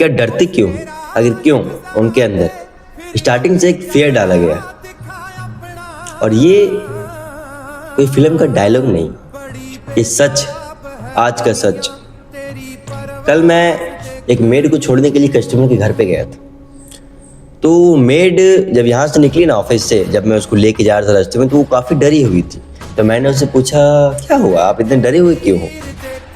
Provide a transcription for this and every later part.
क्या डरती क्यों? अगर क्यों, उनके अंदर स्टार्टिंग से एक फेयर डाला गया। और ये कोई फिल्म का डायलॉग नहीं, ये सच, आज का सच। कल मैं एक मेड को छोड़ने के लिए कस्टमर के घर पे गया था। तो मेड जब यहाँ से निकली ना ऑफिस से, जब मैं उसको लेके जा रहा था रास्ते में, तो वो काफ़ी डरी हुई थी। तो मैंने उससे पूछा, क्या हुआ, आप इतने डरे हुए क्यों हो?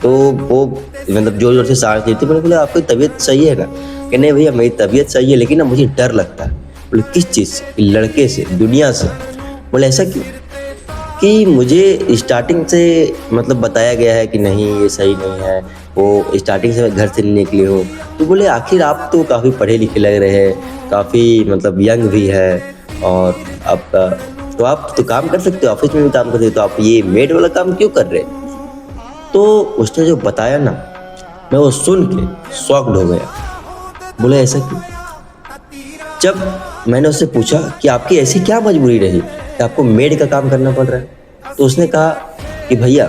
तो वो मतलब जोर जोर से सांस ली थी। मैंने बोला, आपकी तबीयत सही है ना? कि नहीं भैया, मेरी तबीयत सही है, लेकिन ना मुझे डर लगता है। बोले, किस चीज़ से? लड़के से, दुनिया से। बोले, ऐसा क्यों? कि मुझे स्टार्टिंग से मतलब बताया गया है कि नहीं, ये सही नहीं है, वो स्टार्टिंग से घर से नहीं निकले हो। तो बोले, आखिर आप तो काफ़ी पढ़े लिखे लग रहे हैं, काफ़ी मतलब यंग भी है, और आपका तो आप तो काम कर सकते हो, ऑफिस में भी काम करते हो, तो आप ये मेड वाला काम क्यों कर रहे हैं? तो उसने जो बताया ना, मैं वो सुन के शॉक्ड हो गया। बोले, ऐसा क्यों? जब मैंने उससे पूछा कि आपकी ऐसी क्या मजबूरी रही कि आपको मेड का काम करना पड़ रहा है, तो उसने कहा कि भैया,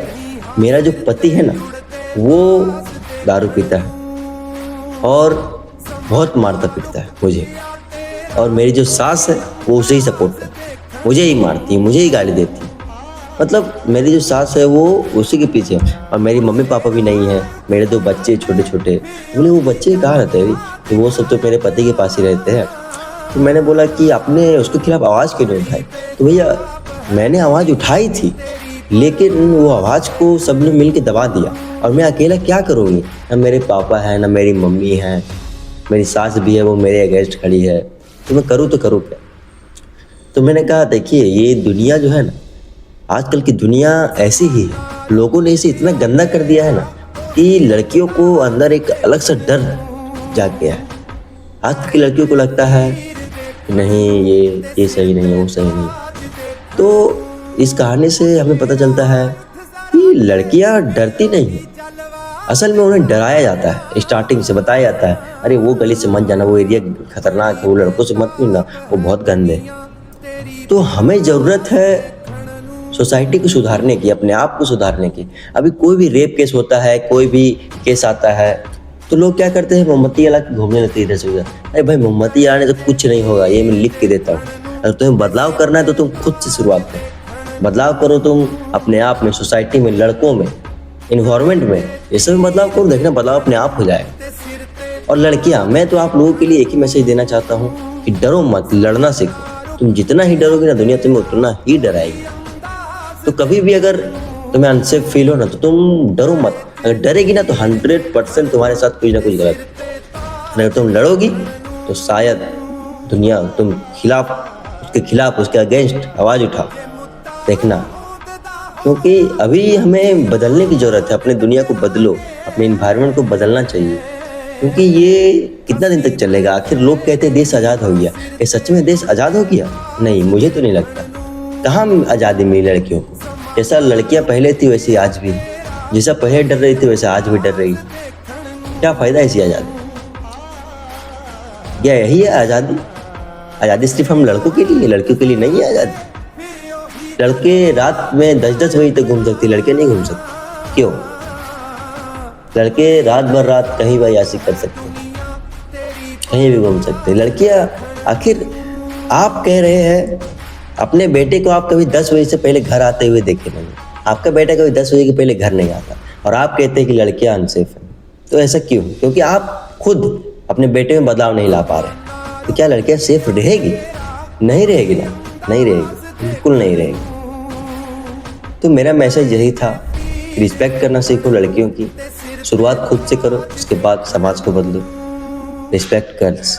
मेरा जो पति है ना, वो दारू पीता है और बहुत मारता पीटता है मुझे, और मेरी जो सास है वो उसे ही सपोर्ट करती है, मुझे ही मारती है, मुझे ही गाली देती है। मतलब मेरी जो सास है वो उसी के पीछे है, और मेरी मम्मी पापा भी नहीं है, मेरे 2 बच्चे छोटे छोटे। बोले, वो बच्चे कहाँ रहते हैं? तो वो सब तो मेरे पति के पास ही रहते हैं। तो मैंने बोला कि आपने उसके खिलाफ आवाज़ क्यों नहीं उठाई? तो भैया, मैंने आवाज़ उठाई थी, लेकिन वो आवाज़ को सबने मिल के दबा दिया, और मैं अकेला क्या करूँगी? ना मेरे पापा हैं, ना मेरी मम्मी है, मेरी सास भी है, वो मेरे अगेंस्ट खड़ी है, तो मैं करूँ तो करूँ क्या? तो मैंने कहा, देखिए, ये दुनिया जो है ना, आजकल की दुनिया ऐसी ही है। लोगों ने इसे इतना गंदा कर दिया है ना कि लड़कियों को अंदर एक अलग सा डर जाग गया है। आज की लड़कियों को लगता है कि नहीं, ये सही नहीं है, वो सही नहीं है। तो इस कहानी से हमें पता चलता है कि लड़कियां डरती नहीं हैं। असल में उन्हें डराया जाता है, स्टार्टिंग से बताया जाता है, अरे वो गली से मत जाना, वो एरिया खतरनाक है, वो लड़कों से मत मिलना, वो बहुत गंदे हैं। तो हमें ज़रूरत है सोसाइटी को सुधारने की, अपने आप को सुधारने की। अभी कोई भी रेप केस होता है, कोई भी केस आता है, तो लोग क्या करते हैं, मोमबत्ती जला के घूमने लगते हैं इधर से उधर। अरे भाई, मोमबत्ती जलाने से कुछ नहीं होगा, ये मैं लिख के देता हूँ। अगर तुम्हें बदलाव करना है तो तुम खुद से शुरुआत करो। बदलाव करो तुम अपने आप में, सोसाइटी में, लड़कों में, इन्वायरमेंट में, ये सब में बदलाव करो, देखना बदलाव अपने आप हो जाएगा। और लड़कियाँ, मैं तो आप लोगों के लिए एक ही मैसेज देना चाहता हूँ कि डरो मत, लड़ना सीखो। तुम जितना ही डरोगे ना, दुनिया तुम्हें उतना ही डराएगी। तो कभी भी अगर तुम्हें अनसेफ फील हो ना, तो तुम डरो मत। अगर डरेगी ना, तो 100% तुम्हारे साथ कुछ ना कुछ गलत है। अगर तुम लड़ोगी तो शायद दुनिया तुम उसके खिलाफ, उसके अगेंस्ट आवाज़ उठाओ, देखना। क्योंकि अभी हमें बदलने की ज़रूरत है। अपने दुनिया को बदलो, अपने इन्वायरमेंट को बदलना चाहिए, क्योंकि ये कितना दिन तक चलेगा? आखिर लोग कहते हैं देश आज़ाद हो गया, ये सच में देश आज़ाद हो गया? नहीं, मुझे तो नहीं लगता। कहाँ आज़ादी मिली लड़कियों को? जैसा लड़कियां पहले थी वैसी आज भी, जैसा पहले डर रही थी वैसा आज भी डर रही। क्या फ़ायदा ऐसी आज़ादी? क्या यही है आज़ादी? आज़ादी सिर्फ हम लड़कों के लिए, लड़कियों के लिए नहीं है आज़ादी। लड़के रात में 10-10 बजे तक घूम सकते, लड़के नहीं घूम सकते। क्यों? लड़के रात भर रात कहीं भी ऐसी कर सकते, कहीं भी घूम सकते। लड़कियां, आखिर आप कह रहे हैं अपने बेटे को, आप कभी 10 बजे से पहले घर आते हुए देखे नहीं। आपका बेटा कभी 10 बजे के पहले घर नहीं आता, और आप कहते हैं कि लड़कियां अनसेफ हैं। तो ऐसा क्यों? क्योंकि आप खुद अपने बेटे में बदलाव नहीं ला पा रहे। तो क्या लड़कियां सेफ रहेगी? नहीं रहेगी ना, नहीं रहेगी, बिल्कुल नहीं रहेगी। तो मेरा मैसेज यही था, रिस्पेक्ट करना सीखो लड़कियों की। शुरुआत खुद से करो, उसके बाद समाज को बदलो। Respect girls.